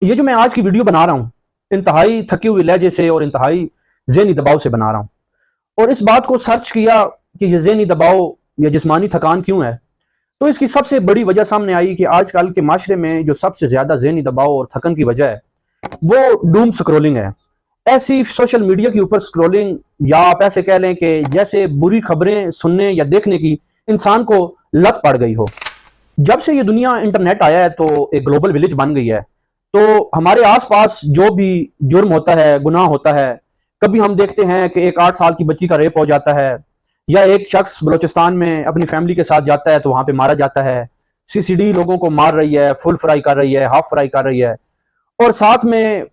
یہ جو میں آج کی ویڈیو بنا رہا ہوں انتہائی تھکی ہوئی لہجے سے اور انتہائی ذہنی دباؤ سے بنا رہا ہوں، اور اس بات کو سرچ کیا کہ یہ ذہنی دباؤ یا جسمانی تھکان کیوں ہے، تو اس کی سب سے بڑی وجہ سامنے آئی کہ آج کل کے معاشرے میں جو سب سے زیادہ ذہنی دباؤ اور تھکن کی وجہ ہے وہ ڈوم سکرولنگ ہے۔ ایسی سوشل میڈیا کے اوپر سکرولنگ، یا آپ ایسے کہہ لیں کہ جیسے بری خبریں سننے یا دیکھنے کی انسان کو لت پڑ گئی ہو۔ جب سے یہ دنیا انٹرنیٹ آیا ہے تو ایک گلوبل ولیج بن گئی ہے، تو ہمارے آس پاس جو بھی جرم ہوتا ہے، گناہ ہوتا ہے، کبھی ہم دیکھتے ہیں کہ ایک 8 سال کی بچی کا ریپ ہو جاتا ہے، یا ایک شخص بلوچستان میں اپنی فیملی کے ساتھ جاتا ہے تو وہاں پہ مارا جاتا ہے، سی سی ڈی لوگوں کو مار رہی ہے، فل فرائی کر رہی ہے، ہاف فرائی کر رہی ہے، اور ساتھ میں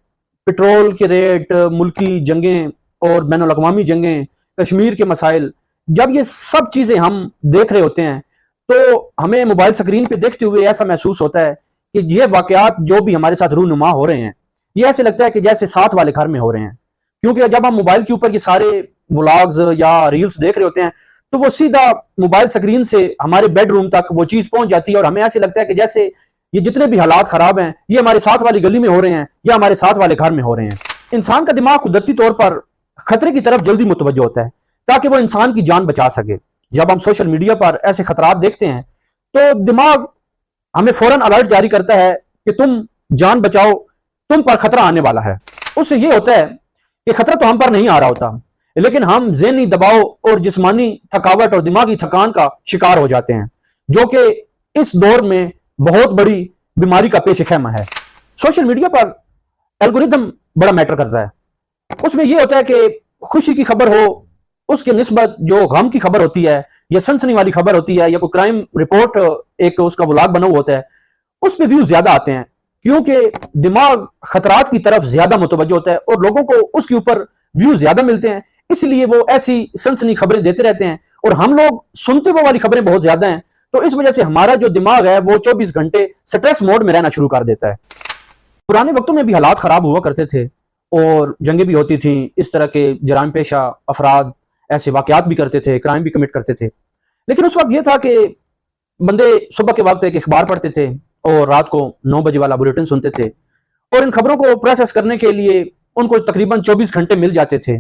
پٹرول کے ریٹ، ملکی جنگیں اور بین الاقوامی جنگیں، کشمیر کے مسائل، جب یہ سب چیزیں ہم دیکھ رہے ہوتے ہیں تو ہمیں موبائل سکرین پہ دیکھتے ہوئے ایسا محسوس ہوتا ہے کہ یہ واقعات جو بھی ہمارے ساتھ رونما ہو رہے ہیں، یہ ایسے لگتا ہے کہ جیسے ساتھ والے گھر میں ہو رہے ہیں، کیونکہ جب ہم موبائل کے اوپر یہ سارے ولاگز یا ریلز دیکھ رہے ہوتے ہیں تو وہ سیدھا موبائل سکرین سے ہمارے بیڈ روم تک وہ چیز پہنچ جاتی ہے، اور ہمیں ایسے لگتا ہے کہ جیسے یہ جتنے بھی حالات خراب ہیں یہ ہمارے ساتھ والی گلی میں ہو رہے ہیں یا ہمارے ساتھ والے گھر میں ہو رہے ہیں۔ انسان کا دماغ قدرتی طور پر خطرے کی طرف جلدی متوجہ ہوتا ہے تاکہ وہ انسان کی جان بچا سکے۔ جب ہم سوشل میڈیا پر ایسے خطرات دیکھتے ہیں تو دماغ ہمیں فوراً الرٹ جاری کرتا ہے کہ تم جان بچاؤ، تم پر خطرہ آنے والا ہے۔ اس سے یہ ہوتا ہے کہ خطرہ تو ہم پر نہیں آ رہا ہوتا، لیکن ہم ذہنی دباؤ اور جسمانی تھکاوٹ اور دماغی تھکان کا شکار ہو جاتے ہیں، جو کہ اس دور میں بہت بڑی بیماری کا پیش خیمہ ہے۔ سوشل میڈیا پر الگوریدم بڑا میٹر کرتا ہے۔ اس میں یہ ہوتا ہے کہ خوشی کی خبر ہو اس کے نسبت جو غم کی خبر ہوتی ہے یا سنسنی والی خبر ہوتی ہے یا کوئی کرائم رپورٹ ایک اس کا ولاگ بنا ہوا ہوتا ہے، اس پہ ویوز زیادہ آتے ہیں، کیونکہ دماغ خطرات کی طرف زیادہ متوجہ ہوتا ہے اور لوگوں کو اس کے اوپر ویوز زیادہ ملتے ہیں، اس لیے وہ ایسی سنسنی خبریں دیتے رہتے ہیں، اور ہم لوگ سنتے وہ والی خبریں بہت زیادہ ہیں، تو اس وجہ سے ہمارا جو دماغ ہے وہ 24 گھنٹے سٹریس موڈ میں رہنا شروع کر دیتا ہے۔ پرانے وقتوں میں بھی حالات خراب ہوا کرتے تھے اور جنگیں بھی ہوتی تھیں، اس طرح کے جرائم پیشہ افراد ایسے واقعات بھی کرتے تھے، کرائم بھی کمٹ کرتے تھے، لیکن اس وقت یہ تھا کہ بندے صبح کے وقت ایک اخبار پڑھتے تھے اور رات کو 9 بجے والا بلیٹن سنتے تھے، اور ان خبروں کو پروسیس کرنے کے لیے ان کو تقریباً 24 گھنٹے مل جاتے تھے،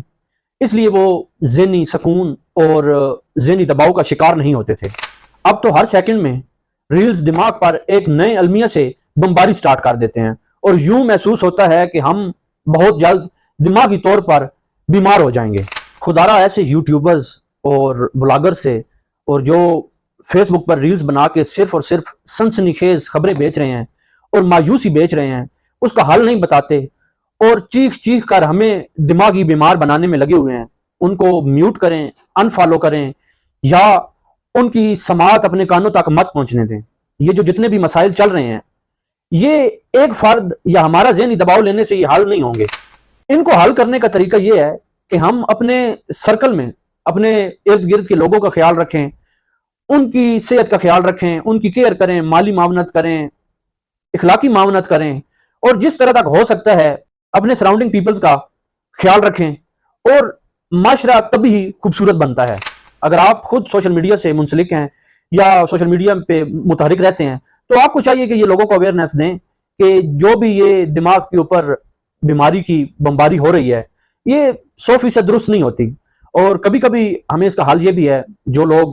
اس لیے وہ ذہنی سکون اور ذہنی دباؤ کا شکار نہیں ہوتے تھے۔ اب تو ہر سیکنڈ میں ریلز دماغ پر ایک نئے المیہ سے بمباری سٹارٹ کر دیتے ہیں، اور یوں محسوس ہوتا ہے کہ ہم بہت جلد دماغی طور پر بیمار ہو جائیں گے۔ خدارہ ایسے یوٹیوبرز اور ولاگر سے، اور جو فیس بک پر ریلز بنا کے صرف اور صرف سنسنی خیز خبریں بیچ رہے ہیں اور مایوسی بیچ رہے ہیں، اس کا حل نہیں بتاتے اور چیخ چیخ کر ہمیں دماغی بیمار بنانے میں لگے ہوئے ہیں، ان کو میوٹ کریں، انفالو کریں، یا ان کی سماعت اپنے کانوں تک مت پہنچنے دیں۔ یہ جو جتنے بھی مسائل چل رہے ہیں یہ ایک فرد یا ہمارا ذہنی دباؤ لینے سے یہ حل نہیں ہوں گے۔ ان کو حل کرنے کا طریقہ یہ ہے کہ ہم اپنے سرکل میں اپنے ارد گرد کے لوگوں کا خیال رکھیں، ان کی صحت کا خیال رکھیں، ان کی کیئر کریں، مالی معاونت کریں، اخلاقی معاونت کریں، اور جس طرح تک ہو سکتا ہے اپنے سراؤنڈنگ پیپلز کا خیال رکھیں، اور معاشرہ تبھی ہی خوبصورت بنتا ہے۔ اگر آپ خود سوشل میڈیا سے منسلک ہیں یا سوشل میڈیا پہ متحرک رہتے ہیں تو آپ کو چاہیے کہ یہ لوگوں کو اویئرنیس دیں کہ جو بھی یہ دماغ کے اوپر بیماری کی بمباری ہو رہی ہے یہ 100% درست نہیں ہوتی، اور کبھی کبھی ہمیں اس کا حل یہ بھی ہے، جو لوگ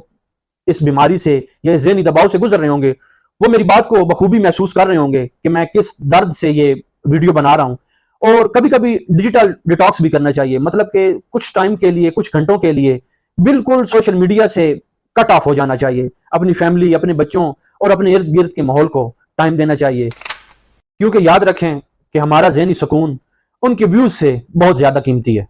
اس بیماری سے یا ذہنی دباؤ سے گزر رہے ہوں گے وہ میری بات کو بخوبی محسوس کر رہے ہوں گے کہ میں کس درد سے یہ ویڈیو بنا رہا ہوں، اور کبھی کبھی ڈیجیٹل ڈیٹاکس بھی کرنا چاہیے، مطلب کہ کچھ ٹائم کے لیے، کچھ گھنٹوں کے لیے بالکل سوشل میڈیا سے کٹ آف ہو جانا چاہیے، اپنی فیملی، اپنے بچوں اور اپنے ارد گرد کے ماحول کو ٹائم دینا چاہیے، کیونکہ یاد رکھیں کہ ہمارا ذہنی سکون ان کے ویوز سے بہت زیادہ قیمتی ہے۔